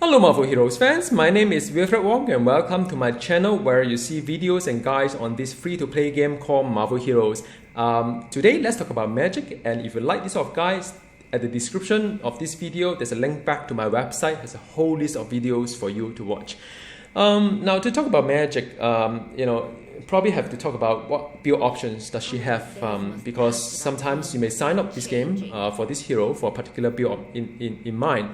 Hello Marvel Heroes fans, my name is Wilfred Wong and welcome to my channel where you see videos and guides on this free-to-play game called Marvel Heroes. Today let's talk about Magik, and if you like this sort of guides, at the description of this video there's a link back to my website. There's a whole list of videos for you to watch. Now to talk about Magik, probably have to talk about what build options does she have, because sometimes you may sign up this game for this hero for a particular build in mind.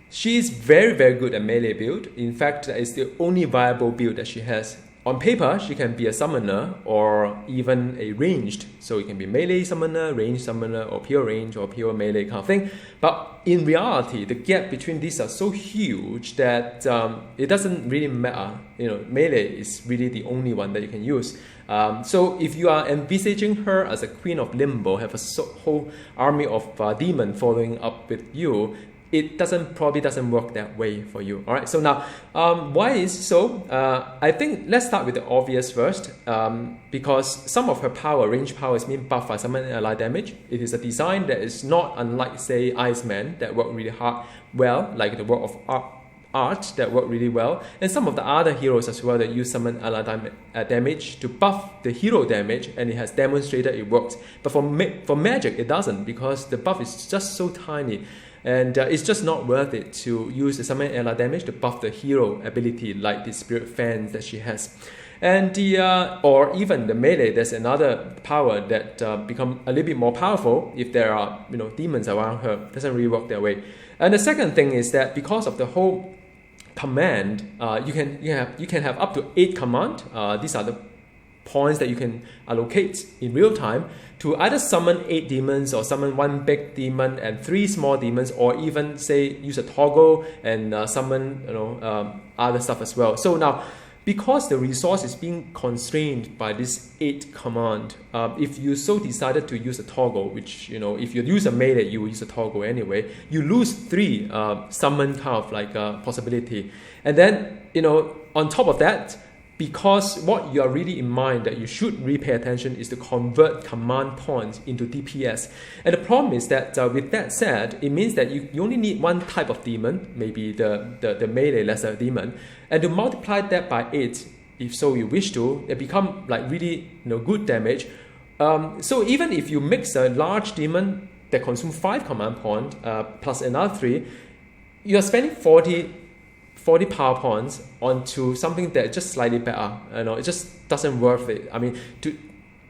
She's very good at melee build. In fact, it's the only viable build that she has. On paper, she can be a summoner or even a ranged. So it can be melee summoner, ranged summoner, or pure range or pure melee kind of thing. But in reality, the gap between these are so huge that it doesn't really matter. Melee is really the only one that you can use. So if you are envisaging her as a queen of limbo, have a whole army of demons following up with you, it probably doesn't work that way for you. All right. So now, why is so? I think let's start with the obvious first, because some of her power, range power, is being buffed by summon and ally damage. It is a design that is not unlike, say, Iceman that work really well, like the work of art that work really well, and some of the other heroes as well that use summon ally damage to buff the hero damage, and it has demonstrated it works. But for Magik, it doesn't, because the buff is just so tiny. And it's just not worth it to use the summon ally damage to buff the hero ability like the spirit fans that she has. And or even the melee, there's another power that become a little bit more powerful if there are demons around her. Doesn't really work that way. And the second thing is that because of the whole command, you can have up to 8 command. These are the points that you can allocate in real time to either summon 8 demons or summon 1 big demon and 3 small demons, or even say use a toggle and summon other stuff as well. So now, because the resource is being constrained by this 8 command, if you so decided to use a toggle, which if you use a melee, you will use a toggle anyway, you lose 3 summon kind of like possibility. And then on top of that, because what you are really in mind that you should really pay attention is to convert command points into DPS. And the problem is that with that said, it means that you only need one type of demon, maybe the melee lesser demon, and to multiply that by 8, if so you wish to, it become like really good damage. So even if you mix a large demon that consumes 5 command points plus another 3, you are spending 40 power points onto something that is just slightly better. It just doesn't worth it. I mean,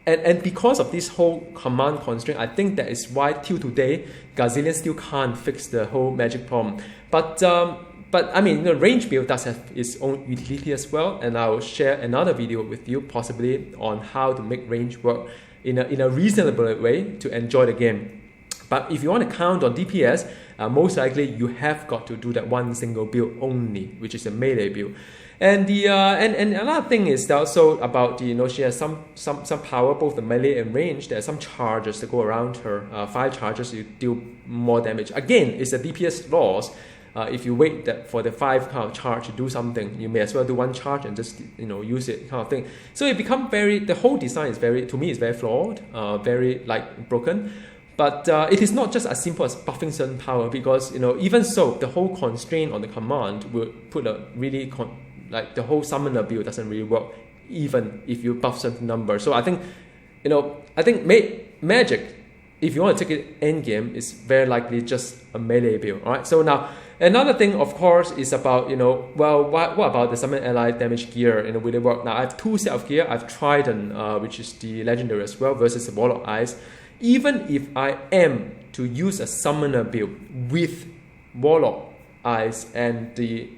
and because of this whole command constraint, I think that is why till today Gazillion still can't fix the whole Magik problem. But I mean, the range build does have its own utility as well, and I will share another video with you possibly on how to make range work in a reasonable way to enjoy the game. But if you want to count on DPS, most likely you have got to do that one single build only, which is a melee build. And and another thing is also about she has some power, both the melee and range. There are some charges that go around her. 5 charges, you deal more damage. Again, it's a DPS loss. If you wait for the 5 kind of charge to do something, you may as well do 1 charge and just use it kind of thing. So it becomes the whole design is to me is very flawed, very broken. But it is not just as simple as buffing certain power, because even so, the whole constraint on the command will put a really the whole summoner build doesn't really work, even if you buff certain number. So I think Magik, if you want to take it endgame, is very likely just a melee build. All right. So now another thing, of course, is about what about the summon ally damage gear? Will it work? Now I have 2 sets of gear. I have Trident, which is the legendary as well, versus the Warlock Eyes. Even if I am to use a summoner build with Warlock Eyes and the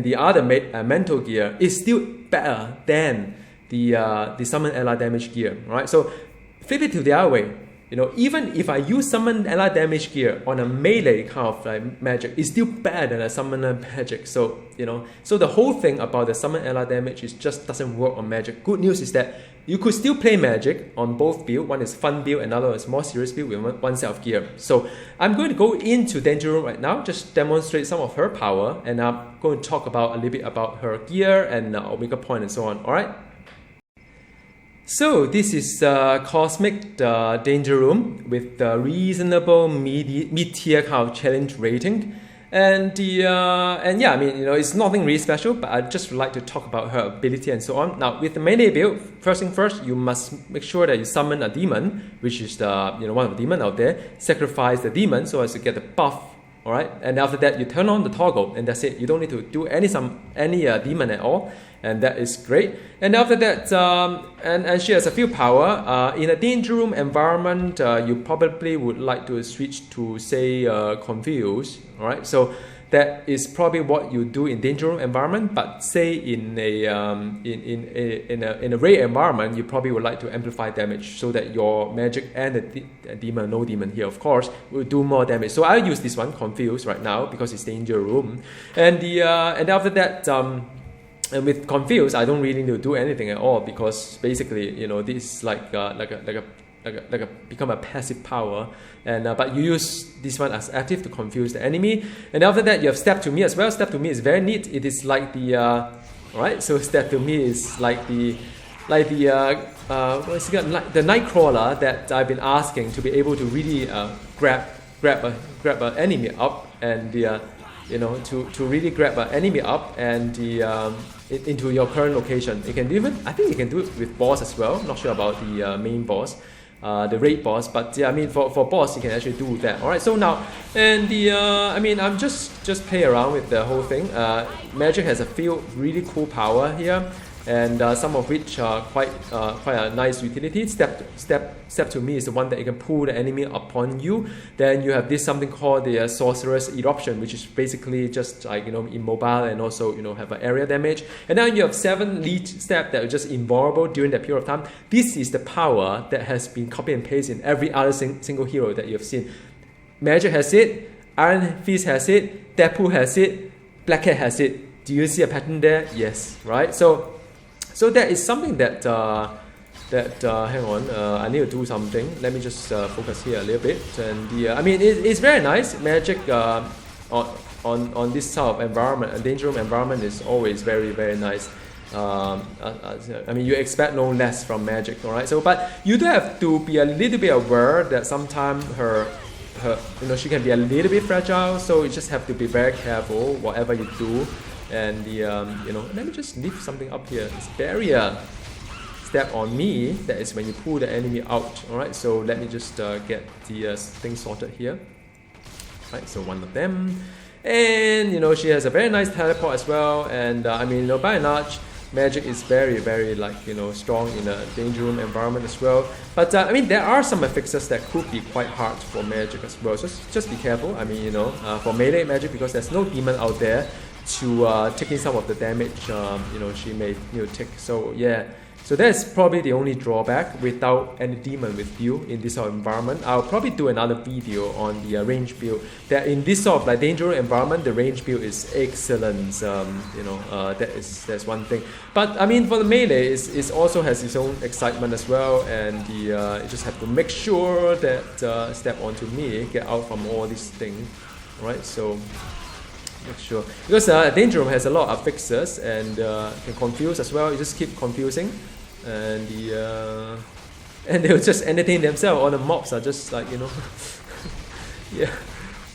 the other mental gear, is still better than the summon ally damage gear, right? So flip it to the other way. Even if I use summon ally damage gear on a melee kind of Magik, it's still better than a summoner Magik. So so the whole thing about the summon ally damage just doesn't work on Magik. Good news is that you could still play Magik on both build. One is fun build, another is more serious build with 1 set of gear. So I'm going to go into Danger Room right now, just demonstrate some of her power, and I'm going to talk about a little bit about her gear and Omega Point and so on. All right. So this is Cosmic Danger Room with the reasonable mid-tier kind of challenge rating, and yeah, I mean, you know, it's nothing really special, but I'd just like to talk about her ability and so on. Now with the melee build, first thing first, you must make sure that you summon a demon, which is the one of the demon out there. Sacrifice the demon so as to get the buff. All right, and after that you turn on the toggle, and that's it. You don't need to do any demon at all, and that is great. And after that, and she has a few power. In a danger room environment, you probably would like to switch to say confuse. All right, so that is probably what you do in danger room environment. But say in a raid environment, you probably would like to amplify damage so that your magic and the demon, no demon here, of course, will do more damage. So I'll use this one, confuse, right now because it's danger room. And and after that, and with confuse, I don't really need to do anything at all because basically, you know, this is like a become a passive power, and but you use this one as active to confuse the enemy. And after that, you have step to me as well. Step to me is very neat. It is like the right. So step to me is like the what's it called? Like the Nightcrawler that I've been asking to be able to really grab an enemy up, and to really grab an enemy up and into your current location. You can even, I think you can do it with boss as well. Not sure about the main boss, the raid boss, but yeah, I mean for boss you can actually do that. All right, so now, and I mean, I'm just play around with the whole thing. Magik has a few really cool power here, and some of which are quite a nice utility. Step to me is the one that you can pull the enemy upon you. Then you have this something called the Sorcerer's Eruption, which is basically just like, you know, immobile and also, you know, have an area damage. And then you have 7 leech step that are just invulnerable during that period of time. This is the power that has been copy and paste in every other single hero that you have seen. Magik has it, Iron Fist has it, Deadpool has it, Black Cat has it. Do you see a pattern there? Yes, right? So that is something that hang on, I need to do something. Let me just focus here a little bit. And I mean, it's very nice. Magik on this sort of environment, a danger room environment, is always very, very nice. I mean, you expect no less from Magik, all right? So, but you do have to be a little bit aware that sometimes her she can be a little bit fragile. So you just have to be very careful whatever you do. And let me just leave something up here. It's barrier. Step on me. That is when you pull the enemy out. All right. So let me just get the thing sorted here. Right. So one of them, and she has a very nice teleport as well. And I mean, by and large, Magik is very, very strong in a danger room environment as well. But I mean, there are some affixes that could be quite hard for Magik as well. Just be careful. I mean, for melee Magik, because there's no demon out there to taking some of the damage she may take. So yeah, so that's probably the only drawback without any demon with you in this sort of environment. I'll probably do another video on the range build. That in this sort of like dangerous environment, the range build is excellent. That's one thing. But I mean, for the melee, it also has its own excitement as well, and you just have to make sure that step onto me, get out from all these things, right? So make sure, because danger room has a lot of affixes and can confuse as well. You just keep confusing, and and they'll just entertain themselves. All the mobs are just like yeah,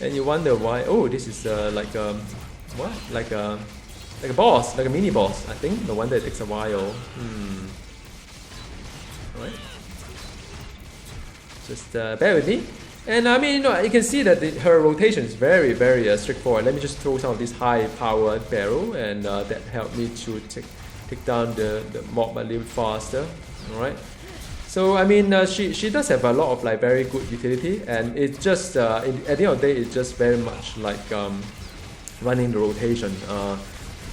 and you wonder why. Oh, this is like what, like a boss, like a mini boss. I think the one that takes a while. Right, just bear with me. And I mean, you can see that her rotation is very, very straightforward. Let me just throw some of this high-powered barrel, and that helped me to take down the mob a little bit faster. All right. So I mean, she does have a lot of like very good utility, and it's just at the end of the day, it's just very much like running the rotation.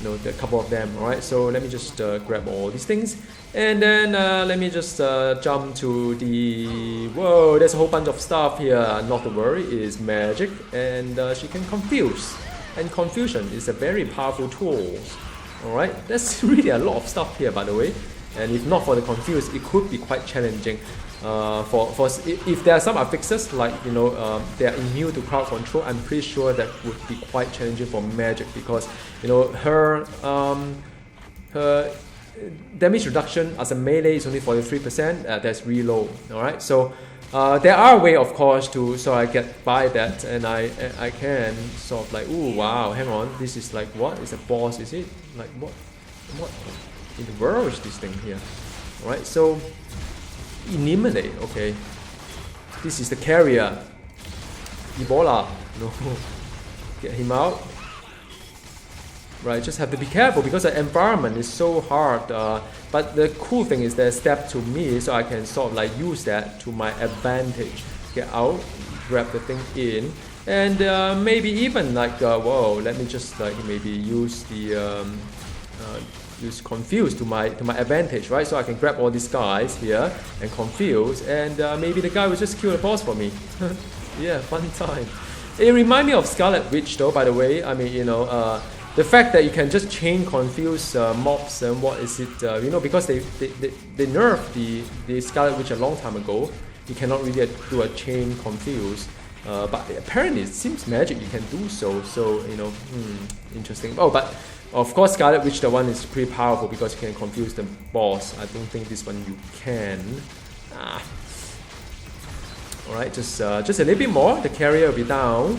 The couple of them. All right. So let me just grab all these things. And then let me just jump to the... Whoa, there's a whole bunch of stuff here. Not to worry, it's Magik, and she can confuse. And confusion is a very powerful tool. Alright, there's really a lot of stuff here, by the way. And if not for the confuse, it could be quite challenging. If there are some affixes, like they are immune to crowd control, I'm pretty sure that would be quite challenging for Magik, because her damage reduction as a melee is only 43%. That's really low. All right, so there are ways, of course, to so I get by that, and I can sort of like, ooh, wow, hang on, this is like what is a boss? Is it like what in the world is this thing here? All right, so eliminate. Okay, this is the carrier. Ebola. No, get him out. Right, just have to be careful because the environment is so hard. But the cool thing is there's step to me, so I can sort of like use that to my advantage. Get out, grab the thing in, and maybe even like whoa, let me just like maybe use the use confuse to my advantage, right? So I can grab all these guys here and confuse, and maybe the guy will just kill the boss for me. Yeah, fun time. It reminds me of Scarlet Witch, though. By the way, I mean, you know. The fact that you can just chain confuse mobs and what is it, you know, because they nerfed the Scarlet Witch a long time ago. You cannot really do a chain confuse, but apparently it seems Magik you can do so. So you know, interesting. Oh, but of course Scarlet Witch, the one is pretty powerful because you can confuse the boss. I don't think this one you can. All right, just a little bit more. The carrier will be down.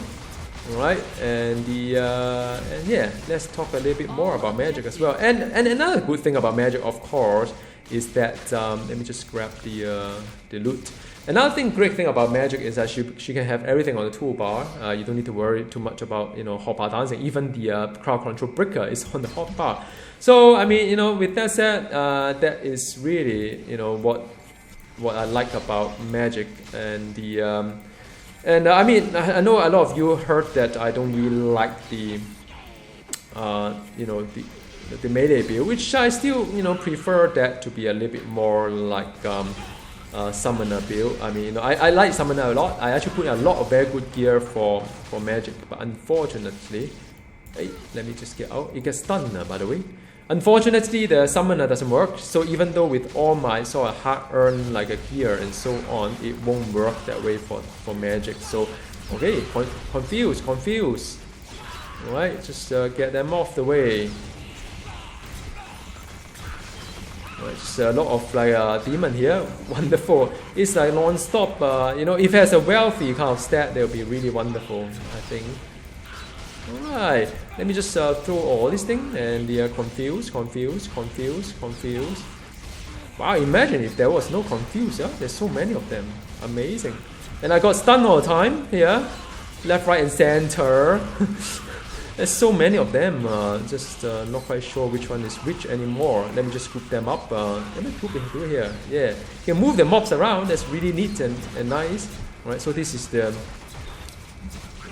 Alright, and yeah, let's talk a little bit more about Magik as well. And another good thing about Magik, of course, is that let me just grab the loot. Another great thing about Magik is that she can have everything on the toolbar. You don't need to worry too much about, you know, hotbar dancing. Even the crowd control breaker is on the hotbar. So I mean, you know, with that said, that is really, you know, what I like about Magik. And the and I mean, I know a lot of you heard that I don't really like the, you know, the melee build, which I still, you know, prefer that to be a little bit more like summoner build. I mean, you know, I like summoner a lot. I actually put in a lot of very good gear for Magik, but unfortunately, hey, let me just get out. It gets stunned, by the way. Unfortunately, the summoner doesn't work, so even though with all my sort of hard-earned like a gear and so on, it won't work that way for Magik. So, okay, confuse. Alright, just get them off the way. Alright, just a lot of like demon here, wonderful. It's like non-stop, you know, if it has a wealthy kind of stat, they'll be really wonderful, I think. Alright, let me just throw all these things and confuse. Wow, imagine if there was no confuse, yeah? There's so many of them. Amazing. And I got stunned all the time here. Left, right, and center. There's so many of them. Just not quite sure which one is which anymore. Let me just group them up. Let me group it through here. Yeah, you can move the mobs around. That's really neat and nice. Alright, so this is the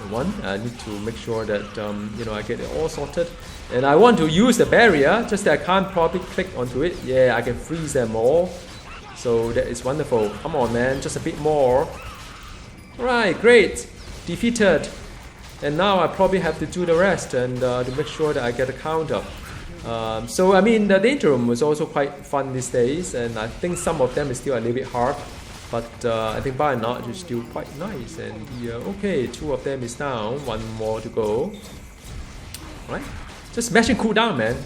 one. I need to make sure that you know, I get it all sorted, and I want to use the barrier, just that I can't probably click onto it. Yeah, I can freeze them all, so that is wonderful. Come on, man, just a bit more. Right, great, defeated, and now I probably have to do the rest and to make sure that I get a counter. So I mean, the danger room was also quite fun these days, and I think some of them is still a little bit hard. But I think by and large it's still quite nice. And okay, 2 of them is down, 1 more to go. Right? Just mashing cooldown, man.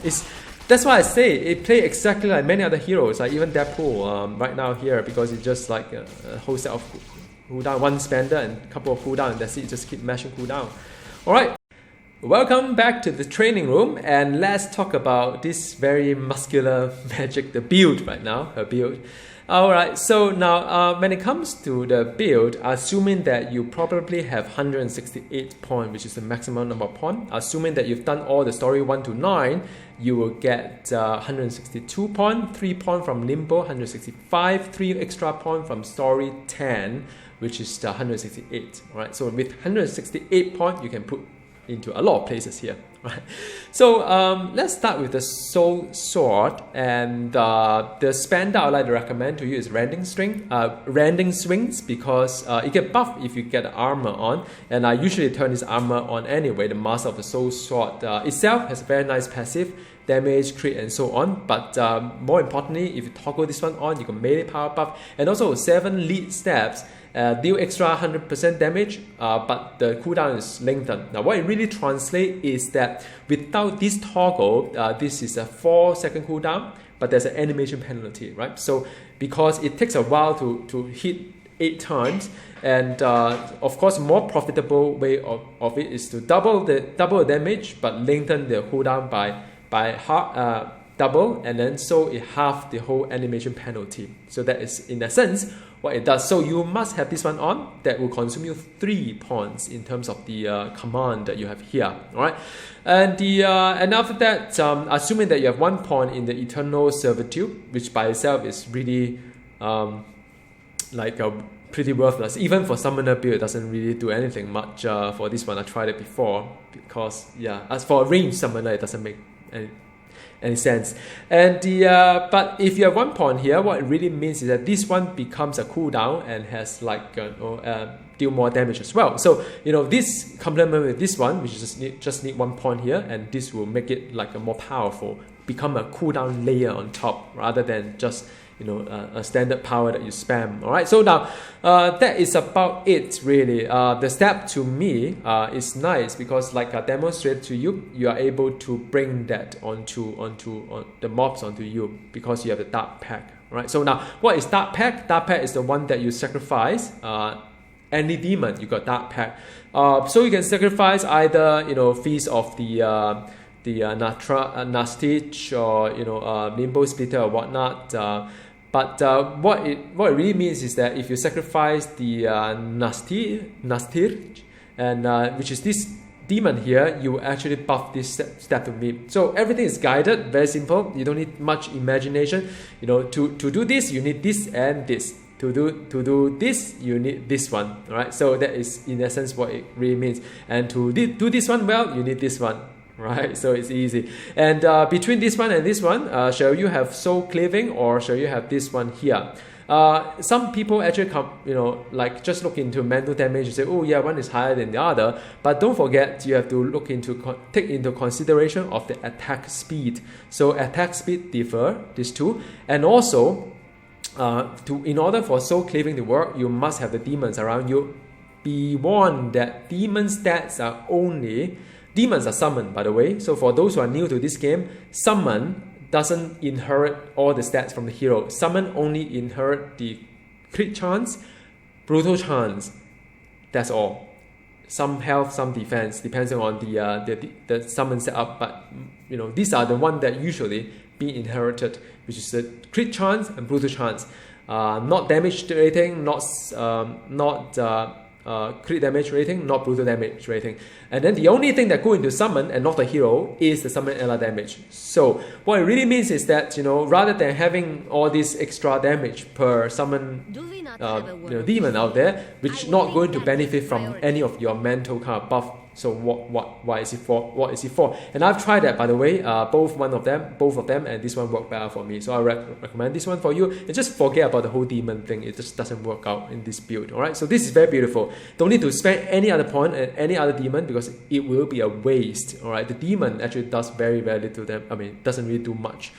That's why I say it plays exactly like many other heroes, like even Deadpool right now here, because it's just like a whole set of cooldown, 1 spender and a couple of cooldown, and that's it. Just keep mashing cooldown. Alright. Welcome back to the training room, and let's talk about this very muscular Magik, the build right now, her build. Alright, so now when it comes to the build, assuming that you probably have 168 points, which is the maximum number of points, assuming that you've done all the story 1 to 9, you will get 162 points, 3 points from Limbo, 165, 3 extra points from story 10, which is the 168. Alright, so with 168 points, you can put into a lot of places here. Right. So let's start with the Soul Sword, and the spend that I would like to recommend to you is Rending Swings, because it get buffed if you get armor on, and I usually turn this armor on anyway. The Master of the Soul Sword itself has a very nice passive, damage, crit, and so on, but more importantly, if you toggle this one on, you can melee power buff, and also 7 lead steps. deal extra 100% damage, but the cooldown is lengthened. Now what it really translates is that without this toggle, this is a 4-second cooldown, but there's an animation penalty, right? So because it takes a while to hit 8 times, and of course more profitable way of it is to double the damage but lengthen the cooldown by half, double, and then so it half the whole animation penalty. So that is in a sense what it does. So you must have this one on. That will consume you 3 points in terms of the command that you have here. All right, and after that, assuming that you have 1 point in the Eternal Servitude, which by itself is really pretty worthless. Even for summoner build, it doesn't really do anything much for this one. I tried it before because as for a ranged summoner, it doesn't make any sense. And but if you have 1 point here, what it really means is that this one becomes a cooldown and has deal more damage as well. So this complement with this one, which just need 1 point here, and this will make it like a more powerful, become a cooldown layer on top rather than just a standard power that you spam. All right, so now that is about it really. The step to me is nice because, like I demonstrated to you, you are able to bring that onto the mobs onto you because you have the dark pack. All right, so now what is dark pack? Dark pack is the one that you sacrifice. Any demon, you got dark pack. So you can sacrifice either Feast of the Nastich or Limbo Splitter or whatnot. But what it really means is that if you sacrifice the Nastir, and which is this demon here, you actually buff this step to me. So everything is guided, very simple. You don't need much imagination. To do this, you need this and this. To do this, you need this one. All right. So that is in essence what it really means. And to do this one well, you need this one. Right, so it's easy. And between this one and this one, shall you have soul cleaving or shall you have this one here? Some people actually come, just look into mental damage and say, oh yeah, one is higher than the other. But don't forget, you have to take into consideration of the attack speed. So attack speed differ, these two, and also in order for soul cleaving to work, you must have the demons around you. Be warned that demon stats are only. Demons are summoned, by the way. So for those who are new to this game, summon doesn't inherit all the stats from the hero. Summon only inherit the crit chance, brutal chance. That's all. Some health, some defense, depending on the summon setup. But these are the ones that usually be inherited, which is the crit chance and brutal chance. Not damage rating, not crit damage rating, not brutal damage rating. And then the only thing that go into summon and not the hero is the summon ally damage. So what it really means is that rather than having all this extra damage per summon demon out there, which not going to benefit from any of your mental kind of buff. So why is it for? What is it for? And I've tried that, by the way. Both of them, and this one worked better for me. So I recommend this one for you. And just forget about the whole demon thing. It just doesn't work out in this build. All right. So this is very beautiful. Don't need to spend any other point and any other demon because it will be a waste. All right. The demon actually does very, very little to them. I mean, doesn't really do much.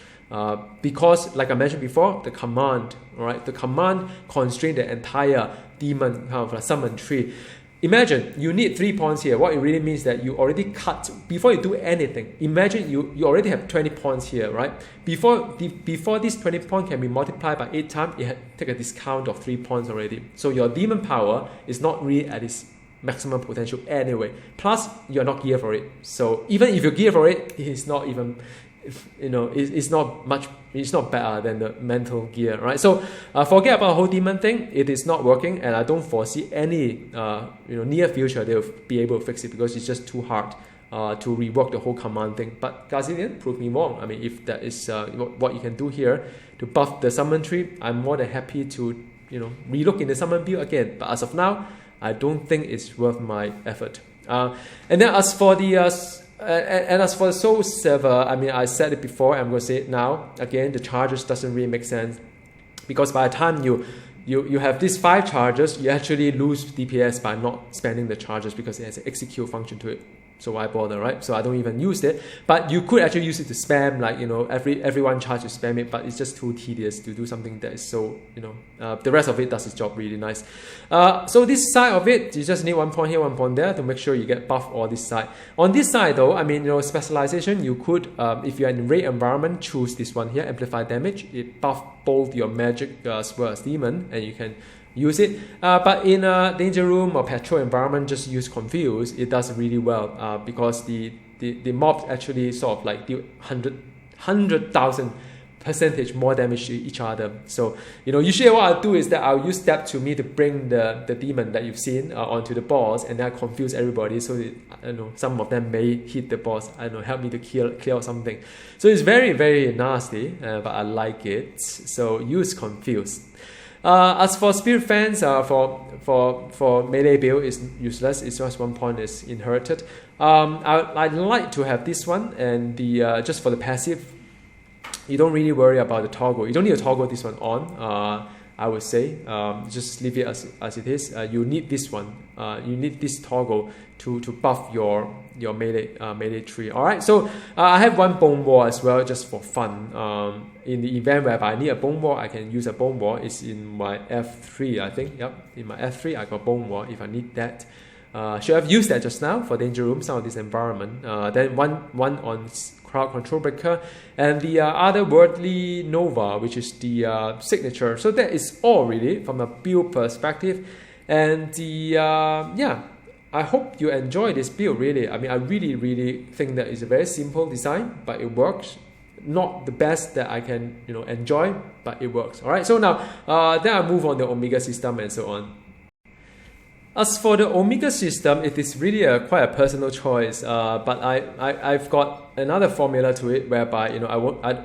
Because, like I mentioned before, the command. All right. The command constrains the entire demon kind of summon tree. Imagine you need 3 points here. What it really means that you already cut before you do anything. Imagine you already have 20 points here, right? Before this 20 point can be multiplied by 8 times, it take a discount of 3 points already. So your demon power is not really at its maximum potential anyway. Plus, you're not geared for it. So even if you gear for it, it's not even, it's not much. It's not better than the mental gear, right? So forget about the whole demon thing. It is not working, and I don't foresee any near future they'll be able to fix it because it's just too hard to rework the whole command thing. But Gazillion proved me wrong. I mean, if that is what you can do here to buff the summon tree, I'm more than happy to relook in the summon build again. But as of now, I don't think it's worth my effort. And then as for the as for the Soul Server, I mean, I said it before, I'm going to say it now. Again, the charges doesn't really make sense because by the time you have these 5 charges, you actually lose DPS by not spending the charges because it has an execute function to it. so why bother, right? So I don't even use it. But you could actually use it to spam, like, you know, everyone charge to spam it, but it's just too tedious to do something that is so, you know, the rest of it does its job really nice. So this side of it, you just need 1 point here, 1 point there to make sure you get buff all this side. On this side though, I mean, you know, specialization, you could, if you're in raid environment, choose this one here, amplify damage. It buff both your magic as well as demon, and you can use it. But in a danger room or patrol environment, just use confuse. It does really well because the mobs actually sort of like do 100,000% more damage to each other. So, you know, usually what I'll do is that I'll use step to me to bring the demon that you've seen onto the boss, and then I confuse everybody so that, I don't know, some of them may hit the boss, I don't know, help me to clear something. So it's very, very nasty, but I like it. So use confuse. As for Spirit Fans, for melee build is useless. It's just 1 point is inherited. I'd like to have this one, and the just for the passive, you don't really worry about the toggle. You don't need to toggle this one on. I would say just leave it as it is. You need this one. You need this toggle to buff your melee tree. All right. So I have 1 bone wall as well, just for fun. In the event whereby I need a bone wall, I can use a bone wall. It's in my F3, I think. Yep, in my F3 I got bone wall if I need that. Should have used that just now for danger room, some of this environment. Then one on crowd control breaker, and the other worldly nova, which is the signature. So that is all really from a build perspective. And the I hope you enjoy this build really. I mean, I really think that it's a very simple design, but it works. Not the best that I can, you know, enjoy, but it works. All right. So now then I move on the Omega system and so on. As for the Omega system, it is really quite a personal choice, but I've got another formula to it whereby, you know,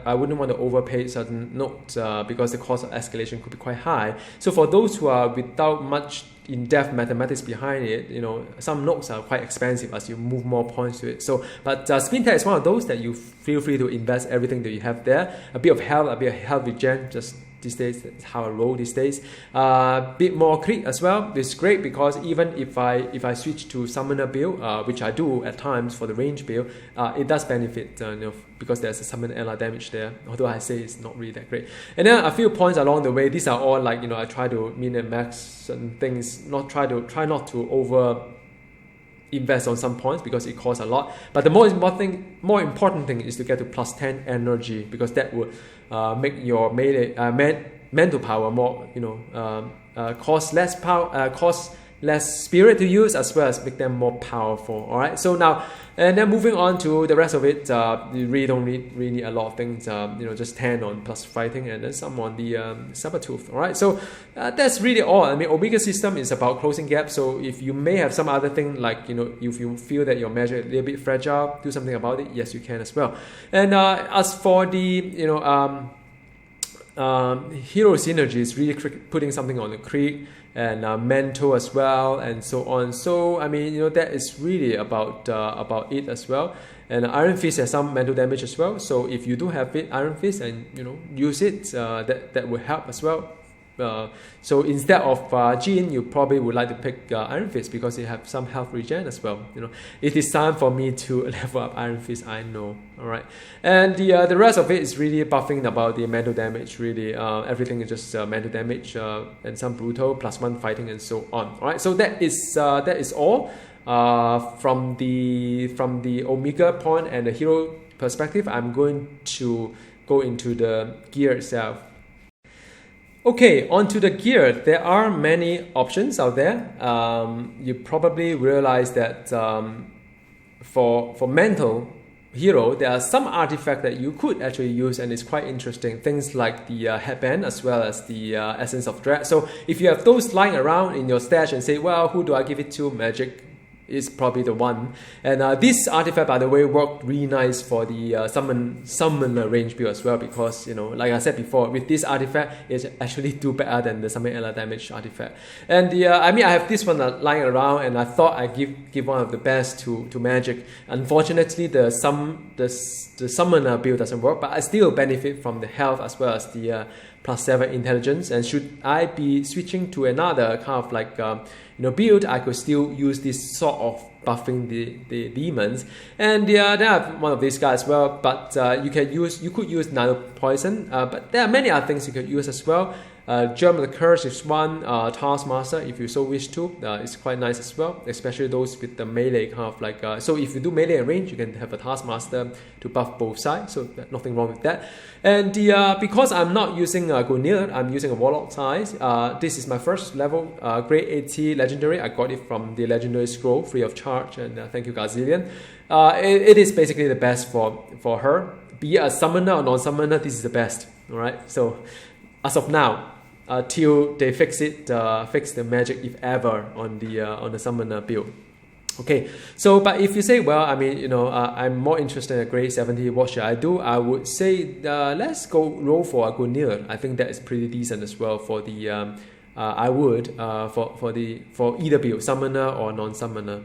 I wouldn't want to overpay certain nodes because the cost of escalation could be quite high. So for those who are without much in-depth mathematics behind it, you know, some nodes are quite expensive as you move more points to it. So, but Spin Tech is one of those that you feel free to invest everything that you have there. A bit of health regen, just these days, that's how I roll these days. Bit more crit as well. It's great because even if I switch to summoner build, which I do at times for the range build, it does benefit, you know, because there's a summon ally damage there. Although I say it's not really that great. And then a few points along the way. These are all like, you know, I try to min and max certain things. Try not to over invest on some points because it costs a lot. But the more important thing is to get to plus 10 energy, because that would make your melee mental power more, you know, cost less power, cost less spirit to use, as well as make them more powerful. All right. So now, and then moving on to the rest of it, you really don't need a lot of things. You know, just 10 on plus fighting, and then some on the Sabertooth. All right. So that's really all. I mean, Omega system is about closing gaps. So if you may have some other thing, like, you know, if you feel that your measure is a little bit fragile, do something about it. Yes, you can as well. And as for the, you know, hero synergy is really putting something on the crit and mental as well, and so on. So I mean, you know, that is really about it as well. And Iron Fist has some mental damage as well. So if you do have it, Iron Fist, and, you know, use it, that will help as well. So instead of Jean, you probably would like to pick Iron Fist because it have some health regen as well. You know, it is time for me to level up Iron Fist, I know. All right, and the rest of it is really buffing about the mental damage. Really, everything is just mental damage and some brutal +1 fighting and so on. All right, so that is all from the Omega point and the hero perspective. I'm going to go into the gear itself. Okay, onto the gear. There are many options out there. You probably realize that for mental hero, there are some artifacts that you could actually use, and it's quite interesting. Things like the headband as well as the essence of dread. So if you have those lying around in your stash and say, well, who do I give it to? Magik is probably the one. And this artifact, by the way, worked really nice for the summoner range build as well, because, you know, like I said before, with this artifact, it's actually do better than the summon ally damage artifact. And the I mean, I have this one lying around, and I thought I'd give one of the best to Magik. Unfortunately, the summoner build doesn't work, but I still benefit from the health as well as the +7 intelligence. And should I be switching to another kind of like you know, build, I could still use this sort of buffing the demons. And then I have one of these guys as well, but you could use Nano Poison, but there are many other things you could use as well. Germ of the Curse is one, Taskmaster if you so wish to, it's quite nice as well, especially those with the melee kind of like, so if you do melee and range, you can have a Taskmaster to buff both sides, so nothing wrong with that. And because I'm not using Gungnir, I'm using a Warlock size. This is my first level, grade 80 legendary. I got it from the legendary scroll free of charge, and thank you Gazillion. It is basically the best for her. Be it a summoner or non-summoner, this is the best. Alright, so as of now, till they fix the magic if ever on the summoner build. Okay, so but if you say, well, I mean, you know, I'm more interested in a grade 70, what should I do? I would say let's go roll for a Gungnir. I think that is pretty decent as well for the I would for either build, summoner or non-summoner.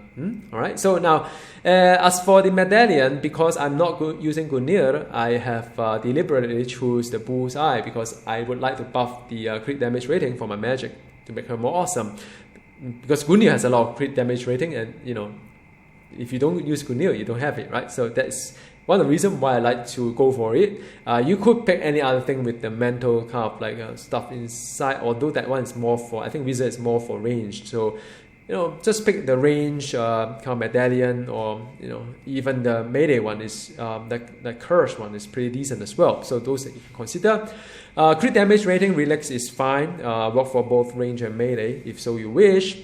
All right. So now, as for the medallion, because I'm not using Gungnir, I have deliberately choose the Bullseye because I would like to buff the crit damage rating for my magic to make her more awesome. Because Gungnir has a lot of crit damage rating, and you know, if you don't use Gungnir, you don't have it, right? So that's one of the reasons why I like to go for it. You could pick any other thing with the mental kind of like stuff inside, although that one is more for, I think Wizard is more for range. So, you know, just pick the range kind of medallion, or you know, even the melee one is the curse one is pretty decent as well. So those that you can consider. Crit damage rating relax is fine. Work for both range and melee if so you wish.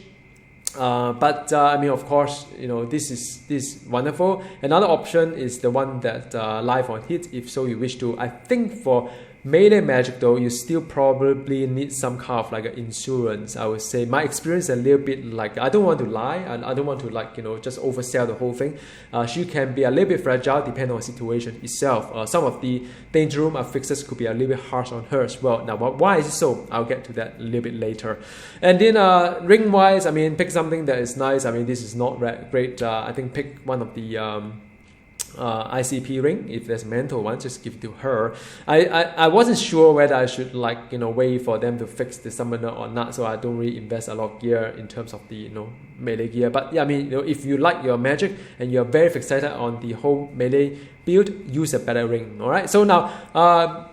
But I mean, of course, you know, this is wonderful. Another option is the one that live on hit if so you wish to. I think for melee magic though, you still probably need some kind of like an insurance. I would say my experience is a little bit like, I don't want to lie and I don't want to like, you know, just oversell the whole thing. She can be a little bit fragile depending on the situation itself. Some of the danger room affixes could be a little bit harsh on her as well. Now, why is it so? I'll get to that a little bit later. And then ring wise, I mean, pick something that is nice. I mean, this is not great. I think pick one of the ICP ring. If there's a mental one, just give it to her. I wasn't sure whether I should like, you know, wait for them to fix the summoner or not, so I don't really invest a lot of gear in terms of the, you know, melee gear. But yeah, I mean, you know, if you like your magic and you're very fixated on the whole melee build, use a better ring. All right, so now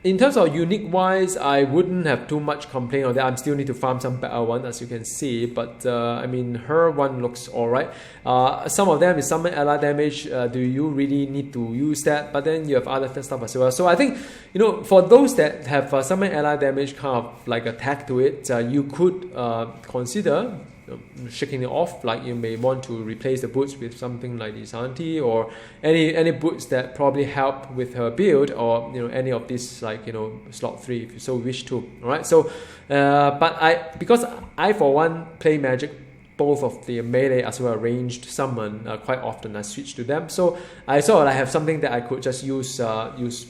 in terms of unique wise, I wouldn't have too much complaint on that. I still need to farm some better one, as you can see. But I mean, her one looks alright. Some of them is summon ally damage. Do you really need to use that? But then you have other stuff as well. So I think, you know, for those that have summon ally damage kind of like a tag to it, you could consider shaking it off. Like you may want to replace the boots with something like the Santi or any boots that probably help with her build, or you know, any of these like, you know, slot 3 if you so wish to. All right, so but because I for one play magic both of the melee as well as ranged summon quite often, I switch to them. So I sort of have something that I could just use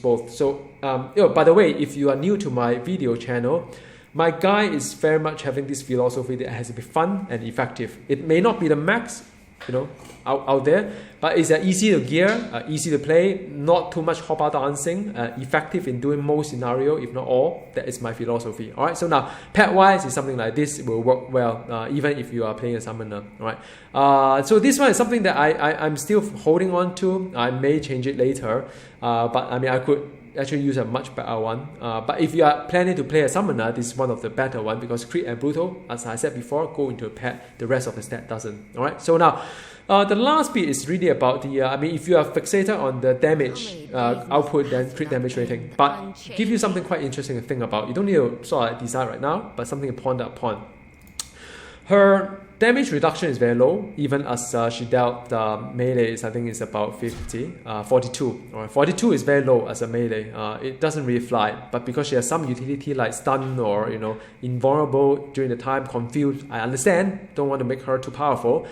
both. So you know, by the way, if you are new to my video channel, my guide is very much having this philosophy that it has to be fun and effective. It may not be the max, you know, out there, but it's easy to gear, easy to play, not too much hop-out dancing, effective in doing most scenario, if not all. That is my philosophy. All right, so now pet-wise is something like this will work well, even if you are playing a summoner. All right, so this one is something that I'm still holding on to. I may change it later, but I mean, I could actually use a much better one. But if you are planning to play a summoner, this is one of the better one, because crit and brutal, as I said before, go into a pet. The rest of the stat doesn't. All right. So now, the last bit is really about the. I mean, if you are fixated on the damage output, then crit damage rating. But give you something quite interesting to think about. You don't need to sort of decide right now, but something to ponder upon. Her damage reduction is very low, even as she dealt melee is, I think it's about 42. Or 42 is very low as a melee. It doesn't really fly, but because she has some utility like stun or, you know, invulnerable during the time, confused, I understand, don't want to make her too powerful.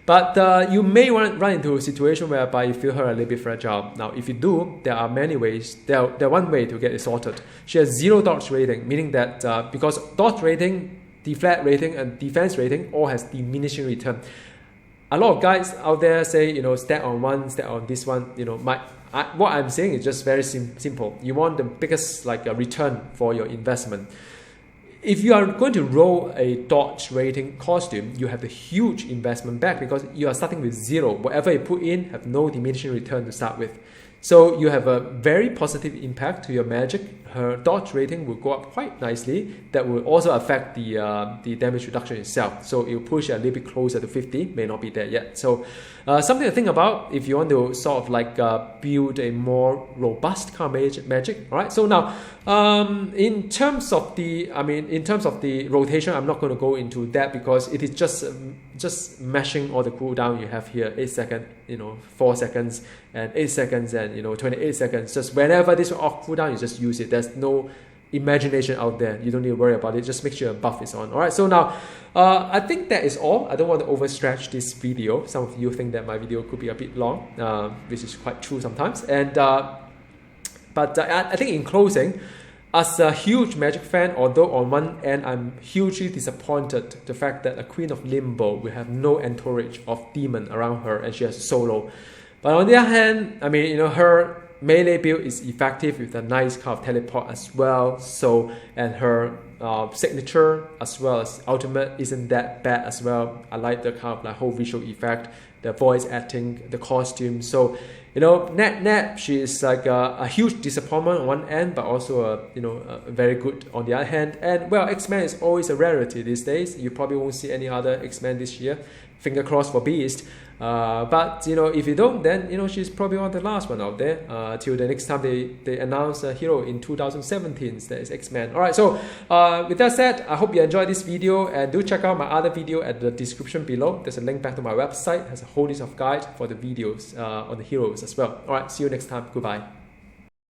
But you may run into a situation whereby you feel her a little bit fragile. Now, if you do, there are many ways. There one way to get it sorted. She has 0 dodge rating, meaning that because dodge rating, deflect rating and defense rating all has diminishing return. A lot of guys out there say, you know, stat on one, stat on this one. You know, what I'm saying is just very simple. You want the biggest like return for your investment. if you are going to roll a dodge rating costume, you have the huge investment back because you are starting with 0. Whatever you put in have no diminishing return to start with. So you have a very positive impact to your Magik. Her dodge rating will go up quite nicely. That will also affect the damage reduction itself. So it will push a little bit closer to 50. May not be there yet. So something to think about if you want to sort of like build a more robust kind of Magik. All right. So now in terms of the rotation, I'm not going to go into that because it is just mashing all the cooldown you have here. 8 seconds, 4 seconds, and 8 seconds, and 28 seconds. Just whenever this off cooldown, you just use it. There's no imagination out there. You don't need to worry about it. Just make sure your buff is on. All right. So now, I think that is all. I don't want to overstretch this video. Some of you think that my video could be a bit long, which is quite true sometimes. And but I think in closing, as a huge Magik fan, although on one end I'm hugely disappointed the fact that a Queen of Limbo will have no entourage of demon around her and she has solo. But on the other hand, I mean, her melee build is effective with a nice kind of teleport as well. So, and her signature as well as ultimate isn't that bad as well. I like the kind of like whole visual effect, the voice acting, the costume. So, net she is like a huge disappointment on one end, but also a very good on the other hand. And well, X-Men is always a rarity these days. You probably won't see any other X-Men this year. Finger crossed for Beast. But if you don't, then she's probably one of the last one out there till the next time they announce a hero in 2017. That is X-Men. All right. So with that said, I hope you enjoyed this video, and do check out my other video at the description below. There's a link back to my website. It has a whole list of guide for the videos on the heroes as well. All right. See you next time. Goodbye.